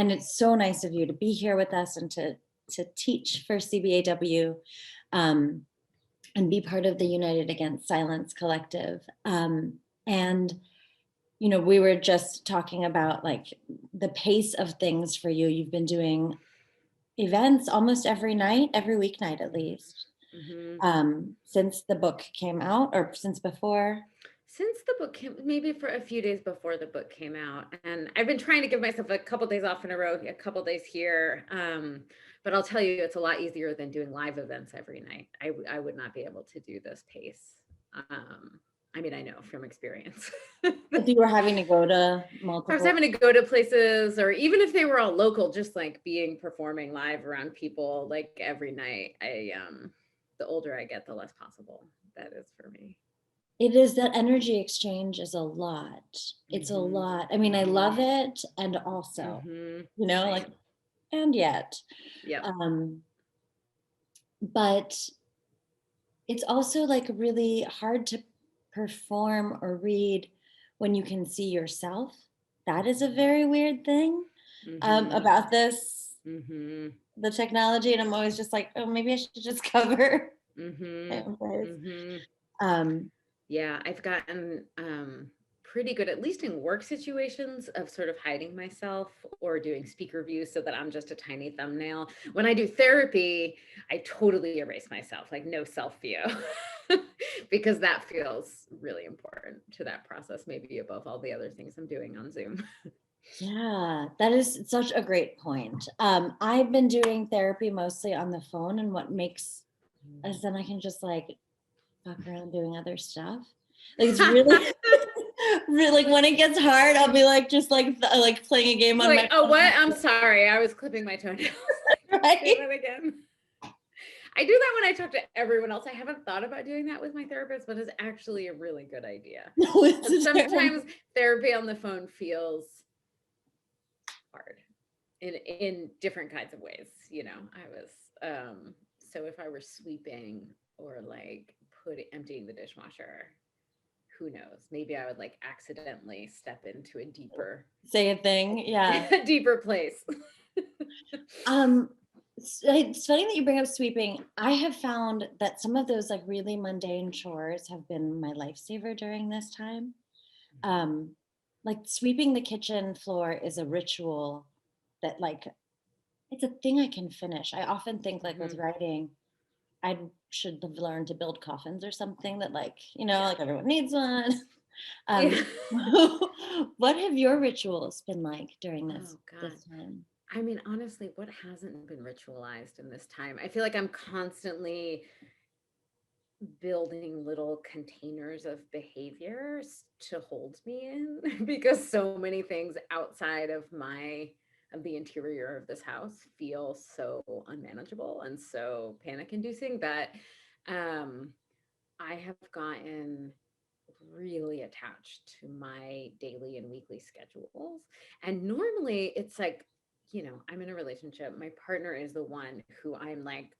And it's so nice of you to be here with us and to teach for CBAW, and be part of the United Against Silence Collective. And, you know, we were just talking about like the pace of things for you. You've been doing events almost every night, every weeknight at least, since the book came out, or since before? Since the book came, maybe for a few days before the book came out. And I've been trying to give myself a couple days off in a row, a couple days here. But I'll tell you, it's a lot easier than doing live events every night. I would not be able to do this pace. I mean, I know from experience. If you were having to go to multiple. I was having to go to places, or even if they were all local, just like performing live around people like every night. The older I get, the less possible that is for me. It is, that energy exchange is a lot. It's a lot. I mean, I love it. And also, you know, like, and yet, but it's also like really hard to perform or read when you can see yourself. That is a very weird thing about this, the technology. And I'm always just like, oh, maybe I should just cover. Yeah, I've gotten pretty good, at least in work situations, of sort of hiding myself or doing speaker views so that I'm just a tiny thumbnail. When I do therapy, I totally erase myself, like no self view, because that feels really important to that process, maybe above all the other things I'm doing on Zoom. Yeah, that is such a great point. I've been doing therapy mostly on the phone, and what makes is then I can just like fuck around doing other stuff. Like it's really, really, like when it gets hard, I'll be like just like playing a game on like, my oh, what? I'm sorry, I was clipping my toenails. Right? Do that again. I do that when I talk to everyone else. I haven't thought about doing that with my therapist, but it's actually a really good idea. No, sometimes therapy on the phone feels hard in different kinds of ways. You know, I was so if I were sweeping or like emptying the dishwasher, who knows? Maybe I would like accidentally step into a deeper say a thing, yeah, a deeper place. It's funny that you bring up sweeping. I have found that some of those like really mundane chores have been my lifesaver during this time. Like sweeping the kitchen floor is a ritual that like, it's a thing I can finish. I often think like with writing, I should have learned to build coffins or something that like, you know, like everyone needs one. What have your rituals been like during this time? I mean, honestly, what hasn't been ritualized in this time? I feel like I'm constantly building little containers of behaviors to hold me in because so many things outside of the interior of this house feel so unmanageable and so panic inducing that I have gotten really attached to my daily and weekly schedules. And normally it's like, you know, I'm in a relationship. My partner is the one who I'm like,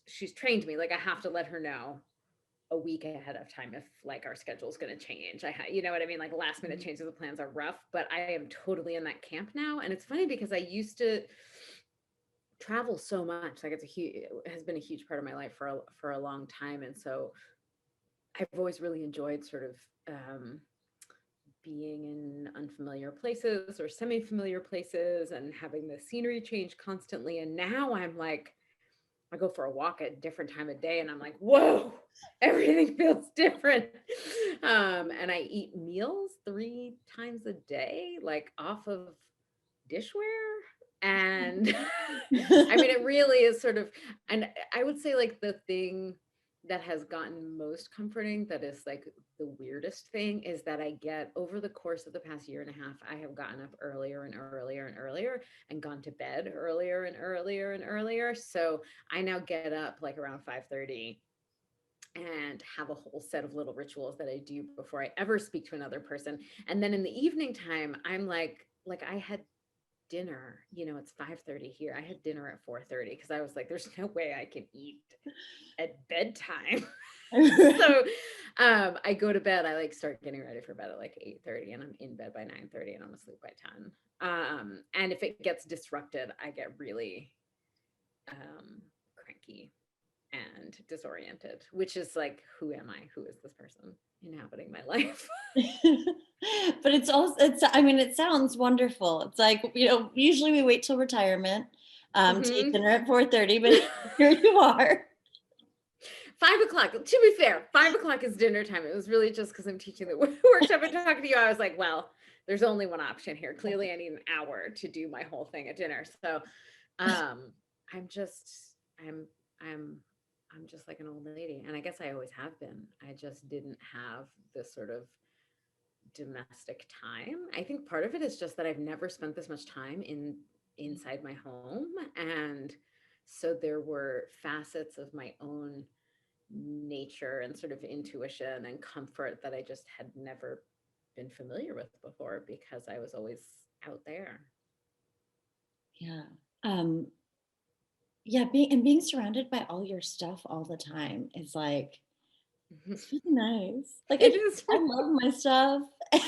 she's trained me. Like I have to let her know a week ahead of time if like our schedule's going to change. You know what I mean? Like last minute changes of plans are rough, but I am totally in that camp now. And it's funny because I used to travel so much. Like it has been a huge part of my life for a long time. And so I've always really enjoyed sort of being in unfamiliar places or semi-familiar places and having the scenery change constantly. And now I'm like, I go for a walk at a different time of day and I'm like, whoa, everything feels different. And I eat meals 3 times a day, like off of dishware. And I mean, it really is sort of, and I would say like the thing that has gotten most comforting, that is like the weirdest thing, is that I get over the course of the past year and a half, I have gotten up earlier and earlier and earlier and gone to bed earlier and earlier and earlier. So I now get up like around 5:30 and have a whole set of little rituals that I do before I ever speak to another person. And then in the evening time, I'm like I had dinner, it's 5:30 here. I had dinner at 4:30 because I was like, there's no way I can eat at bedtime. So I go to bed. I like start getting ready for bed at like 8:30 and I'm in bed by 9:30 and I'm asleep by 10. And if it gets disrupted, I get really cranky and disoriented, which is like, who am I? Who is this person inhabiting my life? But I mean, it sounds wonderful. It's like, usually we wait till retirement to eat dinner at 4:30, but here you are. 5:00. To be fair, 5:00 is dinner time. It was really just because I'm teaching the workshop and talking to you. I was like, well, there's only one option here. Clearly, I need an hour to do my whole thing at dinner. So, I'm just like an old lady, and I guess I always have been. I just didn't have this sort of domestic time. I think part of it is just that I've never spent this much time inside my home, and so there were facets of my own nature and sort of intuition and comfort that I just had never been familiar with before because I was always out there. Yeah. Yeah, being surrounded by all your stuff all the time is like, it's really nice. Like, It is. I love my stuff. I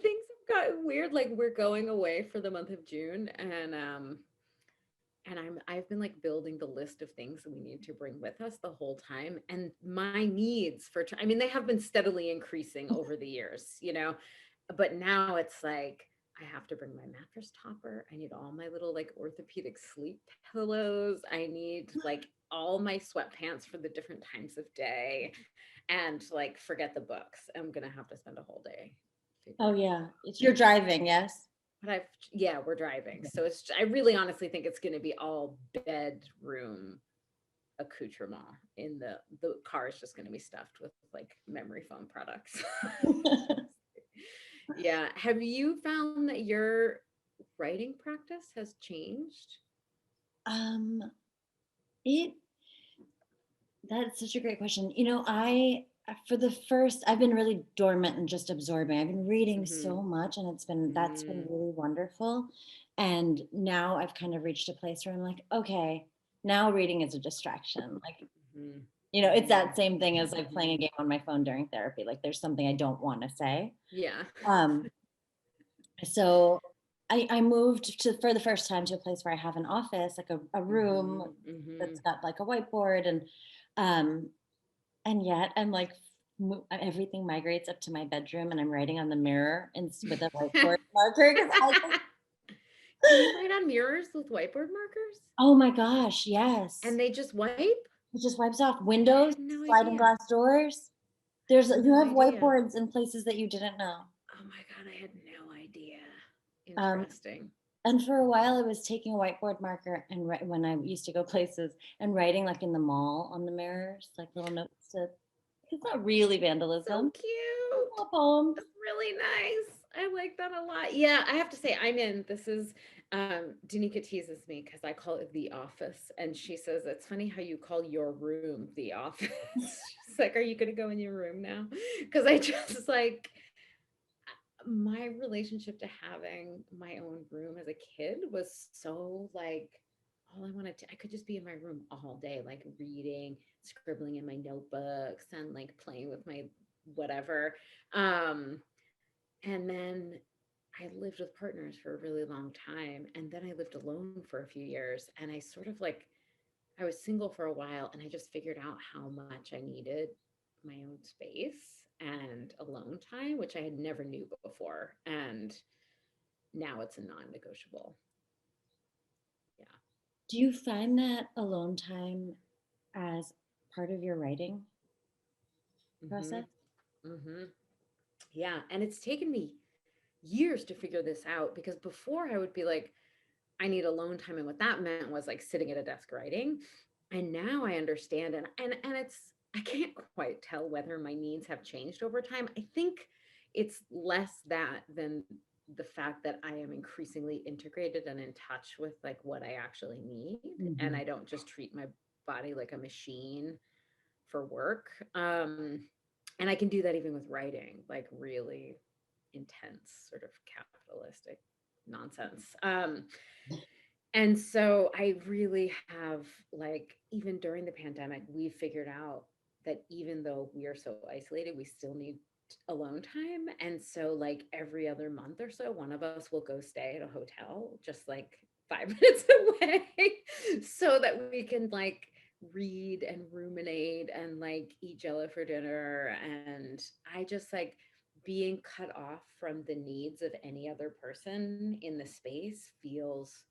think it's gotten weird. Like, we're going away for the month of June, and I've been like building the list of things that we need to bring with us the whole time. And my needs I mean, they have been steadily increasing over the years, but now it's like, I have to bring my mattress topper. I need all my little like orthopedic sleep pillows. I need like all my sweatpants for the different times of day, and like, forget the books. I'm going to have to spend a whole day. Oh yeah. You're driving, yes? But we're driving. So I really honestly think it's going to be all bedroom accoutrement. In the car is just going to be stuffed with like memory foam products. Yeah. Have you found that your writing practice has changed? That's such a great question. I've been really dormant and just absorbing. I've been reading so much, and that's been really wonderful. And now I've kind of reached a place where I'm like, okay, now reading is a distraction. Like, it's that same thing as like playing a game on my phone during therapy. Like, there's something I don't want to say. Yeah. So I moved for the first time to a place where I have an office, like a room that's got like a whiteboard, and yet I'm like, everything migrates up to my bedroom, and I'm writing on the mirror with a whiteboard marker. Can you write on mirrors with whiteboard markers? Oh my gosh, yes. And they just wipe? It just wipes off windows, sliding idea. glass doors. You have idea. whiteboards in places that you didn't know. Oh my God, I had no idea. Interesting. And for a while, I was taking a whiteboard marker and when I used to go places and writing like in the mall on the mirrors, like little notes it's not really vandalism. So cute. Little poems. That's really nice. I like that a lot. Yeah, I have to say, this is, Danica teases me because I call it the office. And she says, it's funny how you call your room the office. She's like, are you going to go in your room now? Because I just like, my relationship to having my own room as a kid was so like, I could just be in my room all day, like reading, scribbling in my notebooks, and like playing with my whatever. And then I lived with partners for a really long time. And then I lived alone for a few years. And I sort of like, I was single for a while, and I just figured out how much I needed my own space and alone time, which I had never knew before. And now it's a non-negotiable. Yeah. Do you find that alone time as part of your writing process? Yeah. And it's taken me years to figure this out, because before I would be like, I need alone time. And what that meant was like sitting at a desk writing. And now I understand. And I can't quite tell whether my needs have changed over time. I think it's less that than the fact that I am increasingly integrated and in touch with like what I actually need. And I don't just treat my body like a machine for work. And I can do that even with writing, like really intense sort of capitalistic nonsense. And so I really have, like, even during the pandemic, we figured out that even though we are so isolated, we still need alone time. And so, like, every other month or so, one of us will go stay at a hotel, just like 5 minutes away, so that we can, like, read and ruminate and, like, eat Jello for dinner. And I just, like, being cut off from the needs of any other person in the space feels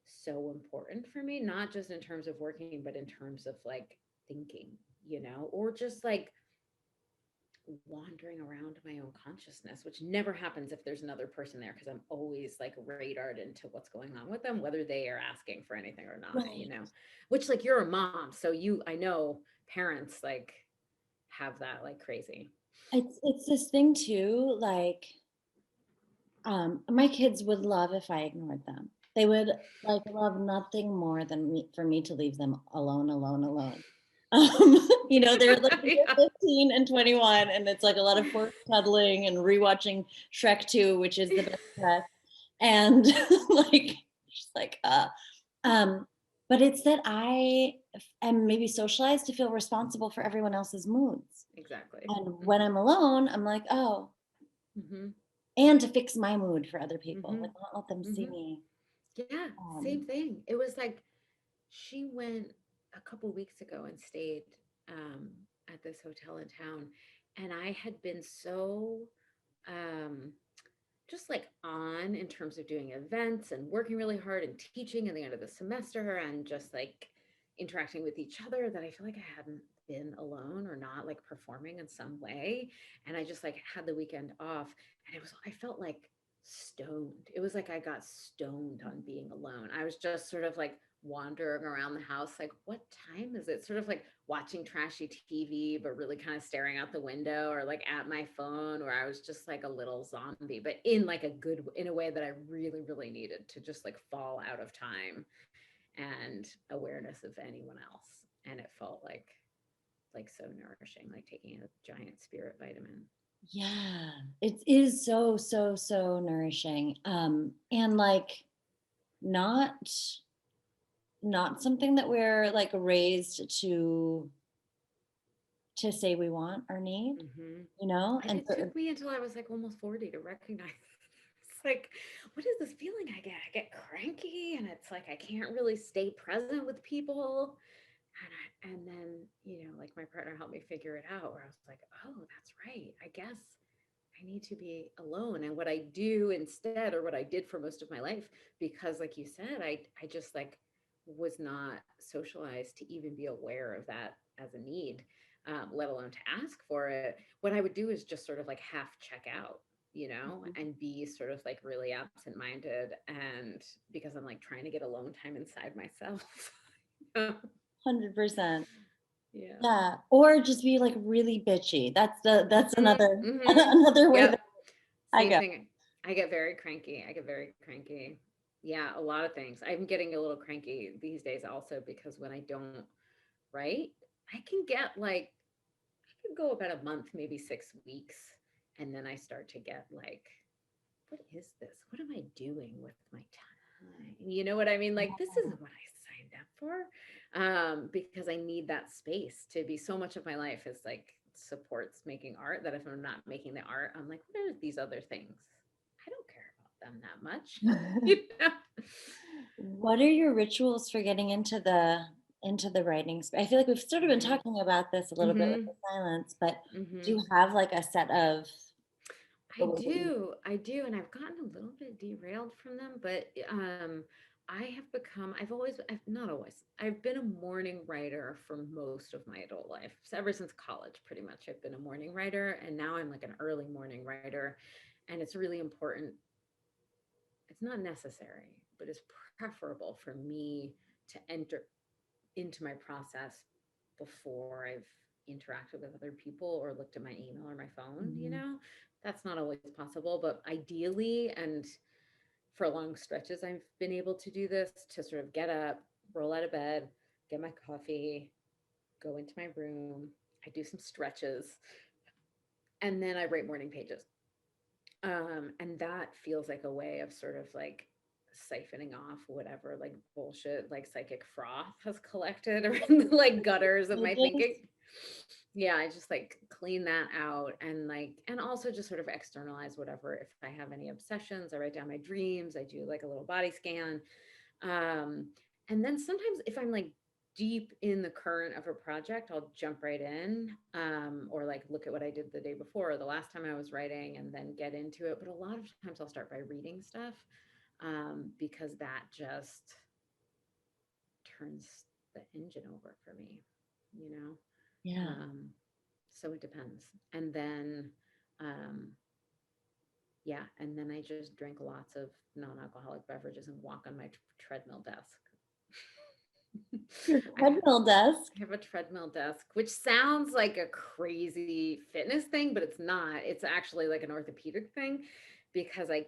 so important for me, not just in terms of working, but in terms of, like, thinking, or just, like, wandering around my own consciousness, which never happens if there's another person there, because I'm always, like, radared into what's going on with them, whether they are asking for anything or not, Right. which, like, you're a mom, so I know parents, like, have that, like, crazy. It's this thing too, like, my kids would love if I ignored them. They would, like, love nothing more than for me to leave them alone, alone, alone. They're like, Yeah. they're 15 and 21, and it's like a lot of forced cuddling and rewatching Shrek 2, which is the best Shrek. And like, just like, but it's that I am maybe socialized to feel responsible for everyone else's moods. Exactly. And when I'm alone, I'm like, oh, and to fix my mood for other people. Like, not let them see me. Yeah, same thing. It was like she went a couple weeks ago and stayed at this hotel in town, and I had been so um, just, like, on in terms of doing events and working really hard and teaching at the end of the semester and just, like, interacting with each other, that I feel like I hadn't been alone or not, like, performing in some way. And I just, like, had the weekend off, and I felt like stoned. It was like I got stoned on being alone. I was just sort of, like, wandering around the house, like, what time is it? Sort of, like, watching trashy TV, but really kind of staring out the window, or, like, at my phone, where I was just, like, a little zombie, but in, like, in a way that I really, really needed to just, like, fall out of time and awareness of anyone else. And it felt like so nourishing, like taking a giant spirit vitamin. Yeah, it is so, so, so nourishing. And like, not not something that we're, like, raised to say we want or need, And and it so took me until I was, like, almost 40 to recognize it's like, what is this feeling I get? I get cranky, and it's like I can't really stay present with people. And then, like, my partner helped me figure it out, where I was like, oh, that's right. I guess I need to be alone. And what I do instead, or what I did for most of my life, because, like you said, I just, like, was not socialized to even be aware of that as a need, let alone to ask for it. What I would do is just sort of, like, half check out, and be sort of, like, really absent-minded, and because I'm, like, trying to get alone time inside myself. 100%. Yeah. Yeah, or just be, like, really bitchy. That's another Mm-hmm. another way that Yep. I Same go. thing. I get very cranky. I get very cranky. Yeah, a lot of things. I'm getting a little cranky these days also, because when I don't write, I can get, like, I could go about a month, maybe 6 weeks, and then I start to get like, what is this? What am I doing with my time? You know what I mean? Like, this isn't what I signed up for. Because I need that space to be. So much of my life is, like, supports making art, that if I'm not making the art, I'm like, what are these other things? I don't care about them that much. You know? What are your rituals for getting into the writing space? I feel like we've sort of been Right. talking about this a little bit with Mm-hmm. the silence, but do Mm-hmm. you have, like, a set of the I way that you do. I do. And I've gotten a little bit derailed from them, but I have become, not always, I've been a morning writer for most of my adult life. So ever since college, pretty much, I've been a morning writer. And now I'm, like, an early morning writer. And it's really important. It's not necessary, but it's preferable for me to enter into my process before I've interacted with other people or looked at my email or my phone. Mhm. That's not always possible, but ideally, and for long stretches, I've been able to do this, to sort of get up, roll out of bed, get my coffee, go into my room, I do some stretches, and then I write morning pages. And that feels like a way of sort of like siphoning off whatever like bullshit like psychic froth has collected around the like gutters of my thinking. Yeah, I just like clean that out and like, and also just sort of externalize whatever. If I have any obsessions, I write down my dreams, I do like a little body scan. And then sometimes if I'm like deep in the current of a project, I'll jump right in, or like look at what I did the day before or the last time I was writing and then get into it. But a lot of times I'll start by reading stuff, because that just turns the engine over for me, you know? Yeah. So it depends. And then, yeah, and then I just drink lots of non-alcoholic beverages and walk on my treadmill desk. Your treadmill desk. I have a treadmill desk, which sounds like a crazy fitness thing, but it's not. It's actually like an orthopedic thing because I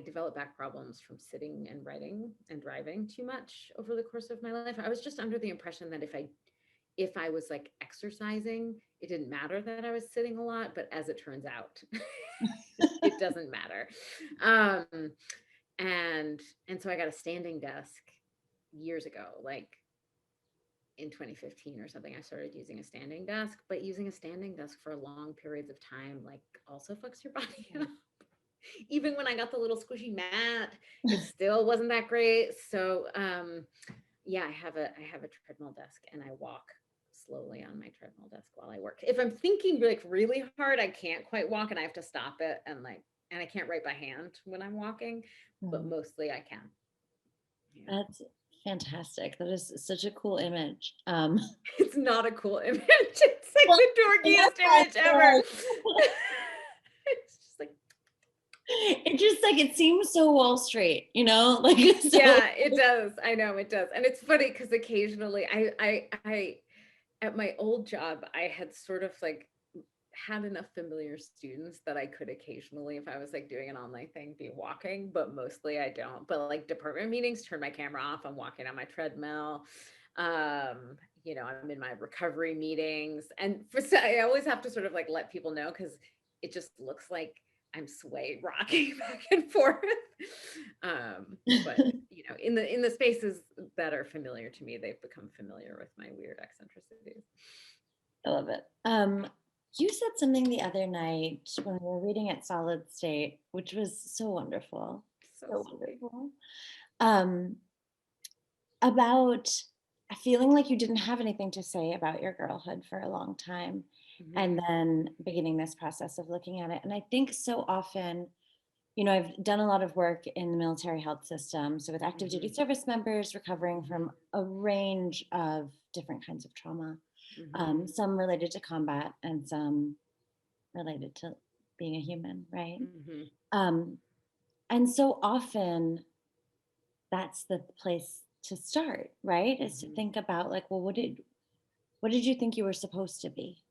develop back problems from sitting and writing and driving too much over the course of my life. I was just under the impression that if I was like exercising, it didn't matter that I was sitting a lot, but as it turns out, it doesn't matter. And so I got a standing desk years ago, like in 2015 or something. I started using a standing desk, but using a standing desk for long periods of time, like also fucks your body up. Even when I got the little squishy mat, it still wasn't that great. So yeah, I have a treadmill desk and I walk slowly on my treadmill desk while I work. If I'm thinking like really hard, I can't quite walk and I have to stop it and I can't write by hand when I'm walking, but mostly I can. Yeah. That's fantastic. That is such a cool image. It's not a cool image. It's like the dorkiest image ever. It's just like, it just like, it seems so Wall Street, you know, like, so. Yeah, it does. I know it does. And it's funny because occasionally I at my old job, I had sort of like had enough familiar students that I could occasionally, if I was like doing an online thing, be walking, but mostly I don't. But like department meetings, turn my camera off. I'm walking on my treadmill. You know, I'm in my recovery meetings, and I always have to sort of like let people know because it just looks like I'm sway rocking back and forth. But you know, in the spaces that are familiar to me, they've become familiar with my weird eccentricities. I love it. You said something the other night when we were reading at Solid State, which was so wonderful. So wonderful. About feeling like you didn't have anything to say about your girlhood for a long time. Mm-hmm. And then beginning this process of looking at it. And I think so often, you know, I've done a lot of work in the military health system. So with active duty service members recovering from a range of different kinds of trauma, some related to combat and some related to being a human, right? And so often that's the place to start, right? Is to think about like, well, what did you think you were supposed to be?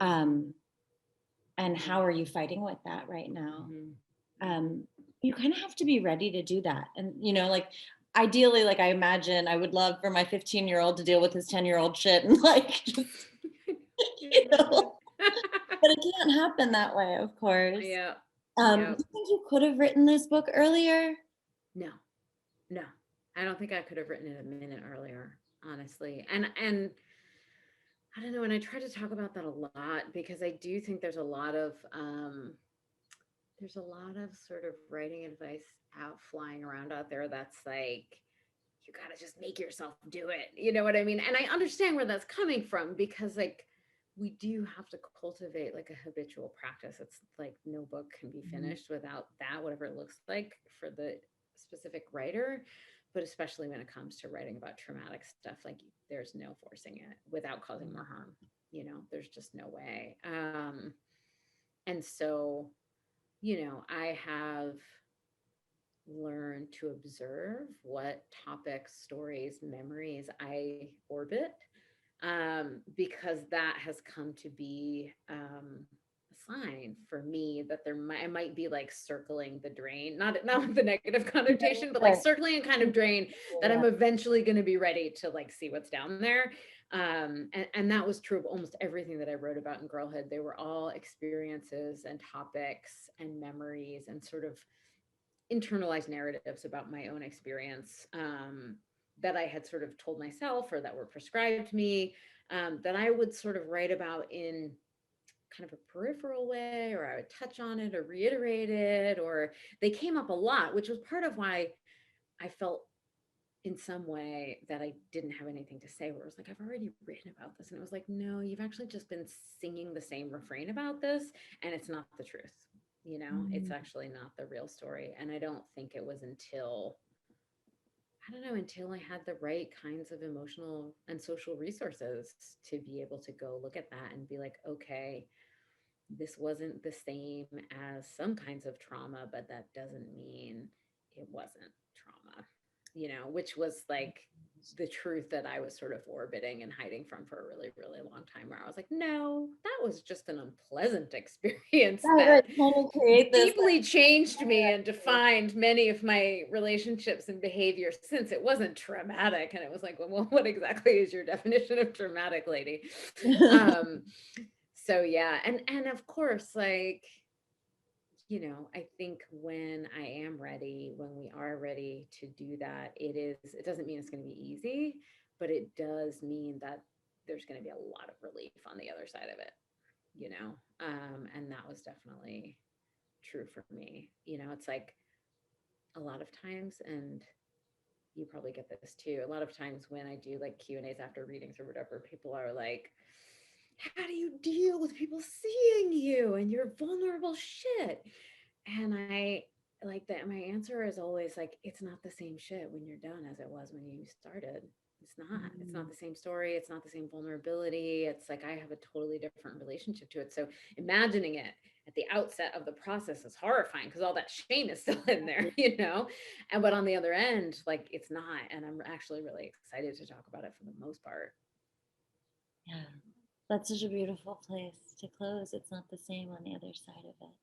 And how are you fighting with that right now? You kind of have to be ready to do that. And, you know, like ideally, like I imagine I would love for my 15-year-old to deal with his 10-year-old shit and like, just, you know, but it can't happen that way, of course. Yeah. Do you think you could have written this book earlier? No, I don't think I could have written it a minute earlier, honestly. And I don't know, and I try to talk about that a lot because I do think there's a lot of sort of writing advice flying around out there that's like, you gotta just make yourself do it. You know what I mean? And I understand where that's coming from because like we do have to cultivate like a habitual practice. It's like no book can be finished without that, whatever it looks like for the specific writer. But especially when it comes to writing about traumatic stuff, like there's no forcing it without causing more harm. You know, there's just no way. And so, you know, I have learned to observe what topics, stories, memories I orbit, because that has come to be a sign for me that I might be like circling the drain, not with the negative connotation, but like circling a kind of drain that I'm eventually going to be ready to like see what's down there. And that was true of almost everything that I wrote about in girlhood. They were all experiences and topics and memories and sort of internalized narratives about my own experience, that I had sort of told myself or that were prescribed to me, that I would sort of write about in kind of a peripheral way, or I would touch on it or reiterate it, or they came up a lot, which was part of why I felt in some way that I didn't have anything to say, where it was like, I've already written about this. And it was like, no, you've actually just been singing the same refrain about this, and it's not the truth. You know, it's actually not the real story. And I don't think it was until, I don't know, until I had the right kinds of emotional and social resources to be able to go look at that and be like, okay, this wasn't the same as some kinds of trauma, but that doesn't mean it wasn't trauma, you know, which was like the truth that I was sort of orbiting and hiding from for a really, really long time, where I was like, no, that was just an unpleasant experience Right, that trying to create this. deeply changed me and defined many of my relationships and behaviors, since it wasn't traumatic. And it was like, well, what exactly is your definition of traumatic, lady? So yeah, and of course, like, you know, I think when I am ready, when we are ready to do that, it doesn't mean it's going to be easy, but it does mean that there's going to be a lot of relief on the other side of it, you know? And that was definitely true for me. You know, it's like a lot of times, and you probably get this too, a lot of times when I do like Q&As after readings or whatever, people are like, how do you deal with people seeing you and your vulnerable shit? And I like that. My answer is always like, it's not the same shit when you're done as it was when you started. It's not the same story. It's not the same vulnerability. It's like, I have a totally different relationship to it. So imagining it at the outset of the process is horrifying, because all that shame is still in there, you know? And, but on the other end, like, it's not. And I'm actually really excited to talk about it for the most part. Yeah, that's such a beautiful place to close. It's not the same on the other side of it.